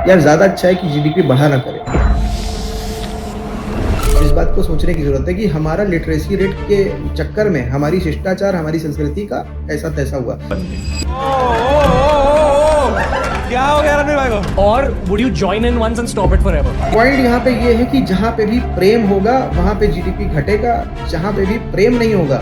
यार ज़्यादा अच्छा है कि जीडीपी बढ़ा ना करे। इस बात को सोचने की ज़रूरत है कि हमारा लिटरेसी रेट के चक्कर में हमारी शिष्टाचार, हमारी संस्कृति का ऐसा तैसा हुआ। क्या हो गया रणवीर भाई को? Or would you join in once and stop it forever? Point यहाँ पे ये है कि जहाँ पे भी प्रेम होगा वहाँ पे जीडीपी घटेगा, जहाँ पे भी प्रेम नहीं होगा,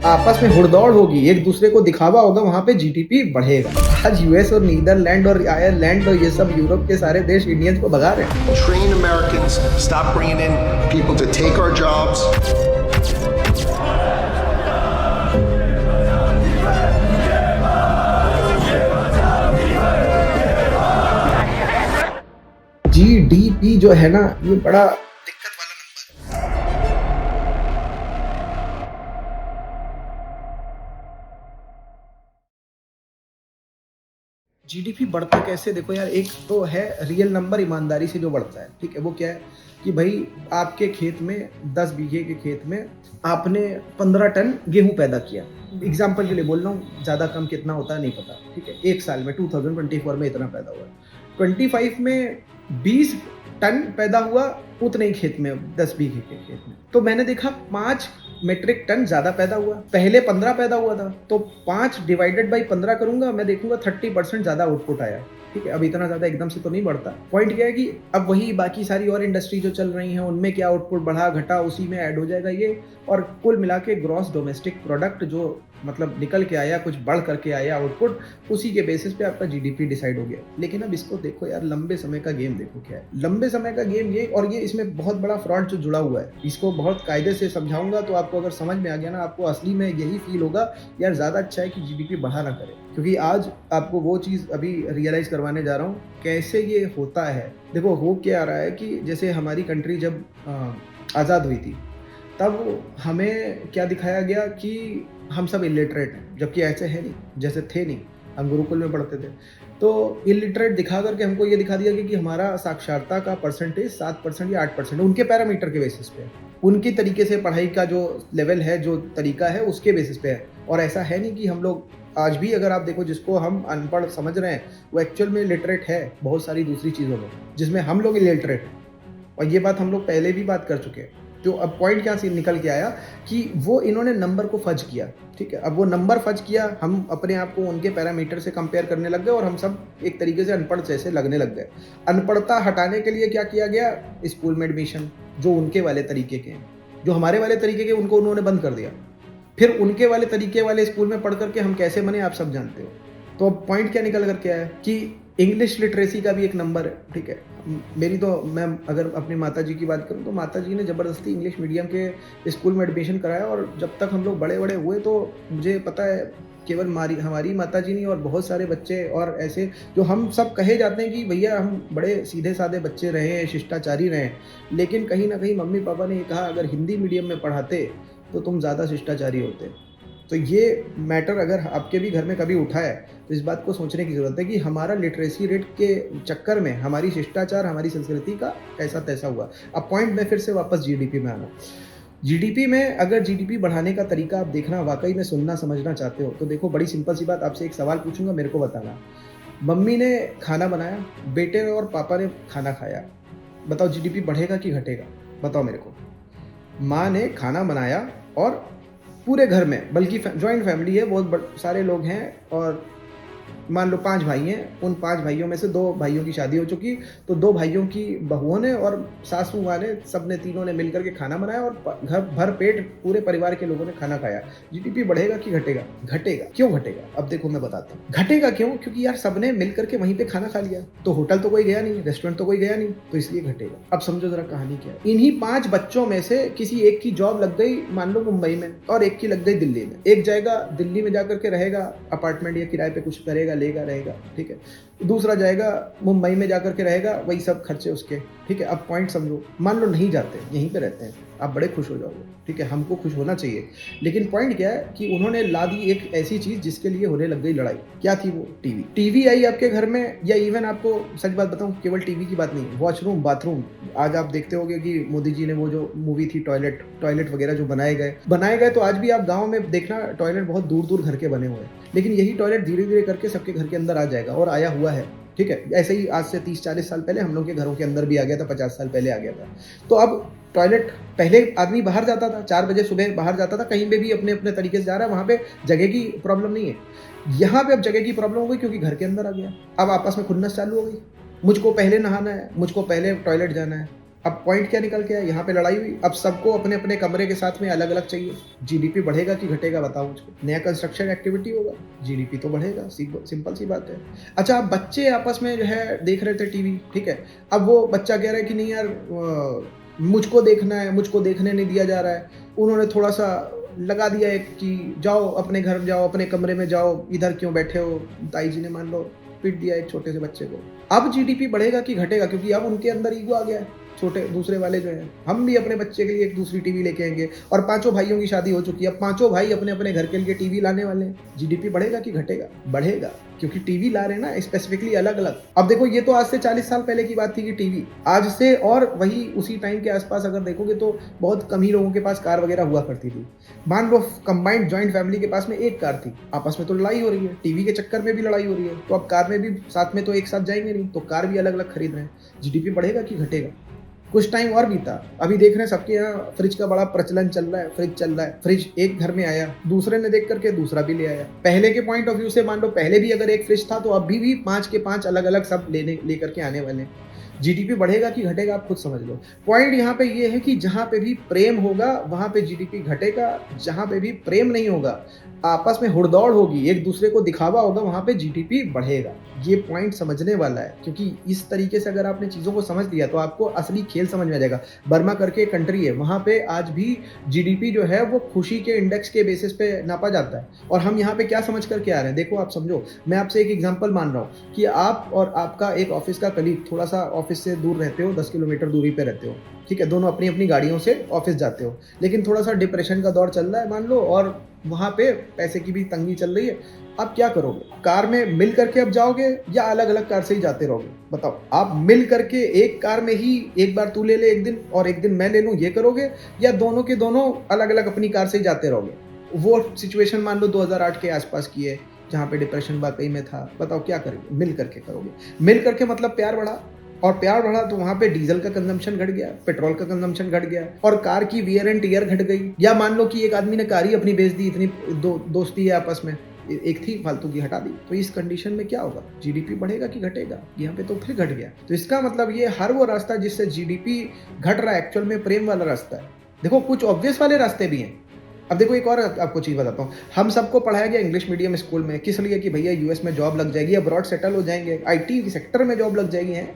आपस में हुड़दौड़ होगी, एक दूसरे को दिखावा होगा, वहाँ पे जीडीपी बढ़ेगा। आज यूएस और नीदरलैंड और आयरलैंड और ये सब यूरोप के सारे देश इंडियंस को भगा रहे हैं। Train Americans, stop bringing in people to take our jobs. GDP जो है ना, ये बड़ा दिक्कत वाला नंबर है। जीडीपी बढ़ता कैसे? देखो यार, एक तो है रियल नंबर, ईमानदारी से जो बढ़ता है, ठीक है। वो क्या है कि भाई आपके खेत में 10 बीघे के खेत में आपने 15 टन गेहूं पैदा किया। एग्जाम्पल के लिए बोल रहा हूँ, ज़्यादा कम कितना होता है नहीं पता, ठीक है। एक साल में 2024 में इतना पैदा हुआ, 25 में 20 टन पैदा हुआ उतने ही खेत में, 10 बीघे के खेत में। तो मैंने देखा 5 मेट्रिक टन ज़्यादा पैदा हुआ। पहले 15 पैदा हुआ था, तो 5 डिवाइडेड बाई 15 करूंगा, मैं देखूंगा 30% ज़्यादा आउटपुट आया, ठीक है। अब इतना ज़्यादा एकदम से तो नहीं बढ़ता। पॉइंट क्या है कि अब वही बाकी सारी और इंडस्ट्री जो चल रही हैं उनमें क्या आउटपुट बढ़ा घटा, उसी में ऐड हो जाएगा ये, और कुल मिला के ग्रॉस डोमेस्टिक प्रोडक्ट जो मतलब निकल के आया, कुछ बढ़ करके आया आउटपुट, उसी के बेसिस पे आपका जीडीपी डिसाइड हो गया। लेकिन अब इसको देखो यार, लंबे समय का गेम देखो क्या है। लंबे समय का गेम ये, और ये इसमें बहुत बड़ा फ्रॉड जो जुड़ा हुआ है, इसको बहुत कायदे से समझाऊंगा तो आपको अगर समझ में आ गया ना, आपको असली में यही फील होगा यार ज़्यादा अच्छा है कि जीडीपी बढ़ा ना करे। क्योंकि आज आपको वो चीज़ अभी रियलाइज़ करवाने जा रहा हूँ कैसे ये होता है। देखो हो क्या रहा है कि जैसे हमारी कंट्री जब आज़ाद हुई थी, तब हमें क्या दिखाया गया कि हम सब इलिटरेट हैं, जबकि ऐसे है नहीं, जैसे थे नहीं। हम गुरुकुल में पढ़ते थे, तो इलिटरेट दिखा करके हमको ये दिखा दिया गया कि हमारा साक्षरता का परसेंटेज 7% या 8% उनके पैरामीटर के बेसिस पे है, उनकी तरीके से पढ़ाई का जो लेवल है, जो तरीका है, उसके बेसिस पे है। और ऐसा है नहीं कि हम लोग आज भी, अगर आप देखो, जिसको हम अनपढ़ समझ रहे हैं वो एक्चुअल में लिटरेट है बहुत सारी दूसरी चीज़ों में, जिसमें हम लोग इलिटरेट हैं। और ये बात हम लोग पहले भी बात कर चुके हैं। तो अब पॉइंट क्या से निकल के आया कि वो इन्होंने नंबर को फज किया, ठीक है। अब वो नंबर फज किया, हम अपने आप को उनके पैरामीटर से कंपेयर करने लग गए और हम सब एक तरीके से अनपढ़ जैसे लगने लग गए। अनपढ़ता हटाने के लिए क्या किया गया? स्कूल में एडमिशन जो उनके वाले तरीके के हैं, जो हमारे वाले तरीके के, उनको उन्होंने बंद कर दिया। फिर उनके वाले तरीके वाले स्कूल में पढ़ करके हम कैसे बने आप सब जानते हो। तो अब पॉइंट क्या निकल करके आया कि इंग्लिश लिटरेसी का भी एक नंबर है, ठीक है। मेरी तो, मैं अगर अपनी माता जी की बात करूं तो माता जी ने ज़बरदस्ती इंग्लिश मीडियम के स्कूल में एडमिशन कराया, और जब तक हम लोग बड़े बड़े हुए तो मुझे पता है केवल हमारी माता जी नहीं, और बहुत सारे बच्चे और ऐसे जो हम सब कहे जाते हैं कि भैया हम बड़े सीधे साधे बच्चे रहे हैं, शिष्टाचारी रहे हैं, लेकिन कहीं ना कहीं मम्मी पापा ने ये कहा अगर हिंदी मीडियम में पढ़ाते तो तुम ज़्यादा शिष्टाचारी होते। तो ये मैटर अगर आपके भी घर में कभी उठा है तो इस बात को सोचने की ज़रूरत है कि हमारा लिटरेसी रेट के चक्कर में हमारी शिष्टाचार, हमारी संस्कृति का ऐसा तैसा हुआ। अब पॉइंट में फिर से वापस जीडीपी में आना। जीडीपी में अगर जीडीपी बढ़ाने का तरीका आप देखना वाकई में सुनना समझना चाहते हो तो देखो, बड़ी सिंपल सी बात, आपसे एक सवाल पूछूंगा, मेरे को बताना। मम्मी ने खाना बनाया, बेटे और पापा ने खाना खाया, बताओ जीडीपी बढ़ेगा कि घटेगा? बताओ मेरे को। माँ ने खाना बनाया और पूरे घर में, बल्कि जॉइंट फैमिली है, बहुत सारे लोग हैं, और मान लो 5 भाई हैं, उन 5 भाइयों में से 2 भाइयों की शादी हो चुकी, तो 2 भाइयों की बहुओं ने और सासू माँ ने, सब ने, तीनों ने मिलकर के खाना बनाया और घर भर पेट पूरे परिवार के लोगों ने खाना खाया। जीडीपी बढ़ेगा कि घटेगा? घटेगा। क्यों घटेगा? अब देखो मैं बताता हूँ। घटेगा क्यों? क्योंकि यार सबने मिलकर के वहीं पे खाना खा लिया, तो होटल तो कोई गया नहीं, रेस्टोरेंट तो कोई गया नहीं, तो इसलिए घटेगा। अब समझो जरा कहानी क्या है। इन्हीं 5 बच्चों में से किसी एक की जॉब लग गई मान लो मुंबई में, और एक की लग गई दिल्ली में। एक जाएगा दिल्ली में जाकर के रहेगा, अपार्टमेंट या किराए पे कुछ करेगा, लेगा, रहेगा, ठीक है। दूसरा जाएगा मुंबई में जाकर के रहेगा, वही सब खर्चे उसके, ठीक है। अब पॉइंट समझो, मान लो नहीं जाते, यहीं पे रहते हैं, आप बड़े खुश हो जाओगे, ठीक है। हमको खुश होना चाहिए, लेकिन पॉइंट क्या है कि उन्होंने ला दी एक ऐसी चीज जिसके लिए होने लग गई लड़ाई। क्या थी वो? टीवी। टीवी आई आपके घर में, या इवन आपको सच बात बताऊं, केवल टीवी की बात नहीं, वॉशरूम, बाथरूम। आज आप देखते होंगे कि मोदी जी ने वो जो मूवी थी टॉयलेट वगैरह जो बनाए गए, तो आज भी आप गाँव में देखना टॉयलेट बहुत दूर दूर घर के बने हुए हैं, लेकिन यही टॉयलेट धीरे धीरे करके सबके घर के अंदर आ जाएगा, और आया हुआ है। ठीक है, ऐसे ही आज से 30-40 साल पहले हम लोग के घरों के अंदर भी आ गया था, 50 साल पहले आ गया था। तो अब टॉयलेट, पहले आदमी बाहर जाता था, 4 बजे सुबह बाहर जाता था, कहीं पे भी अपने अपने तरीके से जा रहा है, वहाँ पे जगह की प्रॉब्लम नहीं है। यहाँ पे अब जगह की प्रॉब्लम हो गई क्योंकि घर के अंदर आ गया। अब आपस में खुन्नस चालू हो गई, मुझको पहले नहाना है, मुझको पहले टॉयलेट जाना है। अब पॉइंट क्या निकल के आया, यहाँ पे लड़ाई हुई। अब सबको अपने अपने कमरे के साथ में अलग अलग चाहिए। जीडीपी बढ़ेगा कि घटेगा बताओ मुझको? नया कंस्ट्रक्शन एक्टिविटी होगा, जीडीपी तो बढ़ेगा, सिंपल सी बात है। अच्छा, अब बच्चे आपस में जो है देख रहे थे टीवी, ठीक है, अब वो बच्चा कह रहा है कि नहीं यार मुझको देखना है, मुझको देखने नहीं दिया जा रहा है। उन्होंने थोड़ा सा लगा दिया एक कि जाओ अपने घर जाओ, अपने कमरे में जाओ, इधर क्यों बैठे हो। ताई जी ने मान लो पीट दिया एक छोटे से बच्चे को। अब जीडीपी बढ़ेगा कि घटेगा? क्योंकि अब उनके अंदर ईगो आ गया है। छोटे दूसरे वाले जो हैं, हम भी अपने बच्चे के लिए एक दूसरी टीवी लेके आएंगे, और 5 भाइयों की शादी हो चुकी है, अब 5 भाई अपने अपने घर के लिए टीवी लाने वाले हैं। जीडीपी बढ़ेगा कि घटेगा? बढ़ेगा, क्योंकि टीवी ला रहे हैं ना स्पेसिफिकली अलग अलग। अब देखो, ये तो आज से 40 साल पहले की बात थी कि टीवी, आज से और वही उसी टाइम के आसपास अगर देखोगे तो बहुत कम ही लोगों के पास कार वगैरह हुआ करती थी। मान लो कंबाइंड जॉइंट फैमिली के पास में एक कार थी, आपस में तो लड़ाई हो रही है, टीवी के चक्कर में भी लड़ाई हो रही है, तो अब कार में भी साथ में तो एक साथ जाएंगे नहीं, तो कार भी अलग अलग खरीद रहे हैं। जीडीपी बढ़ेगा कि घटेगा? कुछ टाइम और बीता, अभी देख रहे हैं सबके यहाँ फ्रिज का बड़ा प्रचलन चल रहा है, फ्रिज चल रहा है। फ्रिज एक घर में आया, दूसरे ने देख करके दूसरा भी ले आया। पहले के पॉइंट ऑफ व्यू से मान लो पहले भी अगर एक फ्रिज था, तो अभी भी 5 के 5 अलग अलग सब लेकर के आने वाले हैं। जीडीपी बढ़ेगा कि घटेगा आप खुद समझ लो। पॉइंट यहाँ पे ये है कि जहाँ पे भी प्रेम होगा वहाँ पे जीडीपी घटेगा, जहाँ पे भी प्रेम नहीं होगा, आपस में हुड़दौड़ होगी, एक दूसरे को दिखावा होगा, वहाँ पे जीडीपी बढ़ेगा। ये पॉइंट समझने वाला है, क्योंकि इस तरीके से अगर आपने चीज़ों को समझ लिया तो आपको असली खेल समझ में आ जाएगा। बर्मा करके एक कंट्री है, वहाँ पे आज भी जीडीपी जो है वो खुशी के इंडेक्स के बेसिस पे नापा जाता है, और हम यहाँ पे क्या समझ करके आ रहे हैं। देखो आप समझो, मैं आपसे एक एग्जांपल मान रहा हूँ कि आप और आपका एक ऑफिस का कलीग थोड़ा सा ऑफिस से दूर रहते हो, 10 किलोमीटर दूरी पे रहते हो, ठीक है, दोनों अपनी अपनी गाड़ियों से ऑफिस जाते हो, लेकिन थोड़ा सा डिप्रेशन का दौर चल रहा है मान लो, और वहाँ पे पैसे की भी तंगी चल रही है। आप क्या करोगे? कार में मिल करके अब जाओगे या अलग अलग कार से ही जाते रहोगे? बताओ। आप मिल करके एक कार में ही एक बार तू ले ले एक दिन और एक दिन मैं ले लूँ, ये करोगे, या दोनों के दोनों अलग अलग अपनी कार से ही जाते रहोगे? वो सिचुएशन मान लो 2008 के आसपास की है, जहाँ पे डिप्रेशन वाकई में था। बताओ क्या करोगे? मिल करके करोगे। मिल करके मतलब प्यार बढ़ा, और प्यार बढ़ा तो वहाँ पे डीजल का कंजम्पशन घट गया, पेट्रोल का कंजम्पशन घट गया, और कार की वियर एंड टियर घट गई। या मान लो कि एक आदमी ने कार ही अपनी बेच दी, इतनी दोस्ती है आपस में, एक थी फालतू की हटा दी, तो इस कंडीशन में क्या होगा? जीडीपी बढ़ेगा कि घटेगा? यहाँ पे तो फिर घट गया। तो इसका मतलब ये हर वो रास्ता जिससे जीडीपी घट रहा है एक्चुअल में प्रेम वाला रास्ता है। देखो कुछ ऑब्वियस वाले रास्ते भी हैं। अब देखो एक और आपको चीज़ बताता हूँ, हम सबको पढ़ाया गया इंग्लिश मीडियम स्कूल में, किस लिए? कि भैया यूएस में जॉब लग जाएगी, अब्रॉड सेटल हो जाएंगे, आईटी सेक्टर में जॉब लग जाएगी हैं।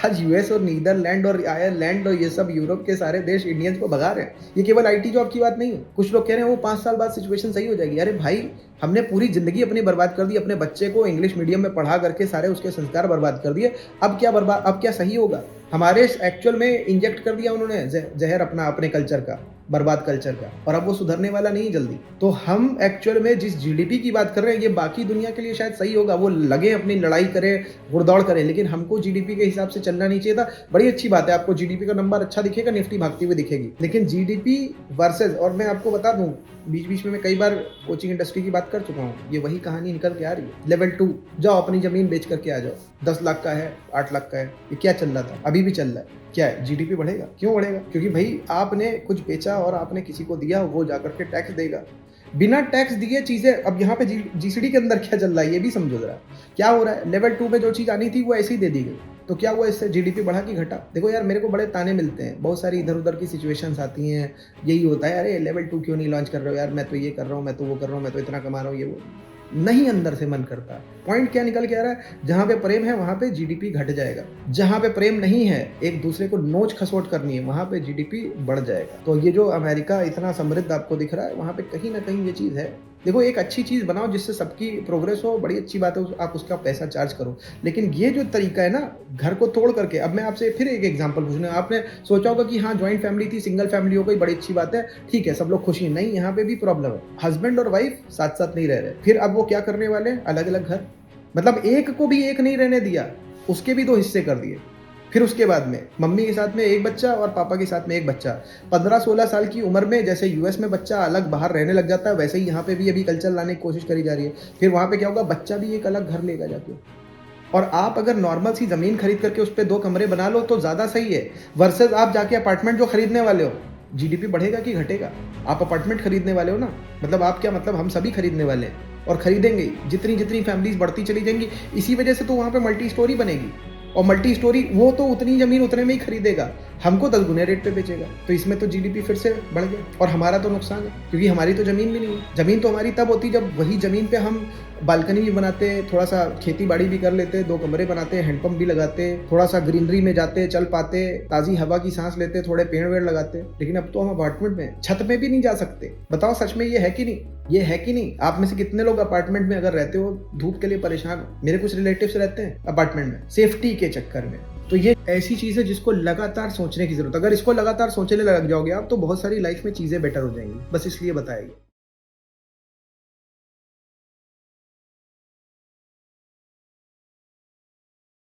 आज यूएस और नीदरलैंड और आयरलैंड और ये सब यूरोप के सारे देश इंडियंस को भगा रहे हैं। ये केवल आईटी जॉब की बात नहीं है। कुछ लोग कह रहे हैं वो 5 साल बाद सिचुएशन सही हो जाएगी। अरे भाई, हमने पूरी जिंदगी अपनी बर्बाद कर दी, अपने बच्चे को इंग्लिश मीडियम में पढ़ा करके सारे उसके संस्कार बर्बाद कर दिए। अब क्या सही होगा? हमारे एक्चुअल में इंजेक्ट कर दिया उन्होंने जहर अपने कल्चर का, बर्बाद कल्चर का, और अब वो सुधरने वाला नहीं जल्दी। तो हम एक्चुअल में जिस जीडीपी की बात कर रहे हैं, ये बाकी दुनिया के लिए शायद सही होगा, वो लगे अपनी लड़ाई करें, गुड़दौड़ करें, लेकिन हमको जीडीपी के हिसाब से चलना नहीं चाहिए था। बड़ी अच्छी बात है, आपको जीडीपी का नंबर अच्छा दिखेगा, निफ्टी भागती हुई दिखेगी, लेकिन जीडीपी वर्सेस, और मैं आपको बता दूं, बीच बीच में मैं कई बार कोचिंग इंडस्ट्री की बात कर चुका हूँ, ये वही कहानी निकल के आ रही है। लेवल 2 जाओ, अपनी जमीन बेच करके आ जाओ, 10 लाख का है, 8 लाख का है, ये क्या चल रहा था, अभी भी चल रहा है। क्या है? जीडीपी बढ़ेगा। क्यों बढ़ेगा? क्योंकि भाई आपने कुछ बेचा और आपने किसी को दिया, वो जाकर के टैक्स देगा। बिना टैक्स दिए चीजें, अब यहाँ पे जीसीडी के अंदर क्या चल रहा है ये भी समझो जरा। क्या हो रहा है? लेवल 2 में जो चीज आनी थी वो ऐसे ही दे दी गई, तो क्या हुआ? इससे जीडीपी बढ़ा कि घटा? देखो यार, मेरे को बड़े ताने मिलते हैं, बहुत सारी इधर उधर की सिचुएशंस आती हैं, यही होता है, अरे लेवल 2 क्यों नहीं लॉन्च कर रहे हो यार, मैं तो ये कर रहा हूँ, मैं तो वो कर रहा हूँ, मैं तो इतना कमा रहा हूँ, ये वो नहीं, अंदर से मन करता। पॉइंट क्या निकल के आ रहा है? जहां पे प्रेम है वहां पे जीडीपी घट जाएगा, जहां पे प्रेम नहीं है, एक दूसरे को नोच खसोट करनी है, वहां पे जीडीपी बढ़ जाएगा। तो ये जो अमेरिका इतना समृद्ध आपको दिख रहा है, वहां पे कहीं ना कहीं ये चीज है। देखो, एक अच्छी चीज बनाओ जिससे सबकी प्रोग्रेस हो, बड़ी अच्छी बात है, आप उसका पैसा चार्ज करो, लेकिन ये जो तरीका है ना, घर को तोड़ करके। अब मैं आपसे फिर एक एग्जांपल पूछना, आपने सोचा होगा कि हाँ ज्वाइंट फैमिली थी, सिंगल फैमिली हो गई, बड़ी अच्छी बात है, ठीक है, सब लोग खुशी। नहीं, यहाँ पे भी प्रॉब्लम है, हस्बैंड और वाइफ साथ साथ नहीं रह रहे। फिर अब वो क्या करने वाले? अलग अलग घर, मतलब एक को भी एक नहीं रहने दिया, उसके भी 2 हिस्से कर दिए। फिर उसके बाद में मम्मी के साथ में एक बच्चा और पापा के साथ में एक बच्चा। 15-16 साल की उम्र में जैसे यूएस में बच्चा अलग बाहर रहने लग जाता है, वैसे ही यहाँ पे भी अभी कल्चर लाने की कोशिश करी जा रही है। फिर वहाँ पे क्या होगा? बच्चा भी एक अलग घर लेगा जाके। और आप अगर नॉर्मल सी ज़मीन खरीद करके उस पे 2 कमरे बना लो तो ज़्यादा सही है, वर्सेस आप जाके अपार्टमेंट जो खरीदने वाले हो। जीडीपी बढ़ेगा कि घटेगा? आप अपार्टमेंट खरीदने वाले हो ना, मतलब आप क्या, मतलब हम सभी खरीदने वाले हैं और खरीदेंगे ही। जितनी जितनी फैमिलीज बढ़ती चली जाएंगी, इसी वजह से तो वहाँ पे मल्टी स्टोरी बनेगी, और मल्टी स्टोरी वो तो उतनी ज़मीन उतने में ही खरीदेगा, हमको 10 गुने रेट पे बेचेगा। तो इसमें तो जीडीपी फिर से बढ़ गया और हमारा तो नुकसान है, क्योंकि हमारी तो ज़मीन भी नहीं है। ज़मीन तो हमारी तब होती जब वही ज़मीन पे हम बालकनी भी बनाते, थोड़ा सा खेती बाड़ी भी कर लेते, 2 कमरे बनाते, हैंडपम्प भी लगाते, थोड़ा सा ग्रीनरी में जाते, चल पाते, ताज़ी हवा की सांस लेते, थोड़े पेड़ वेड़ लगाते। लेकिन अब तो हम अपार्टमेंट में छत में भी नहीं जा सकते। बताओ सच में ये है कि नहीं? ये है कि नहीं? आप में से कितने लोग अपार्टमेंट में अगर रहते हो धूप के लिए परेशान हो? मेरे कुछ रिलेटिव्स रहते हैं अपार्टमेंट में सेफ्टी के चक्कर में। तो ये ऐसी चीज़ है जिसको लगातार सोचने की जरूरत है। अगर इसको लगातार सोचने लग जाओगे आप तो बहुत सारी लाइफ में चीज़ें बेटर हो जाएंगी। बस इसलिए बताया गया।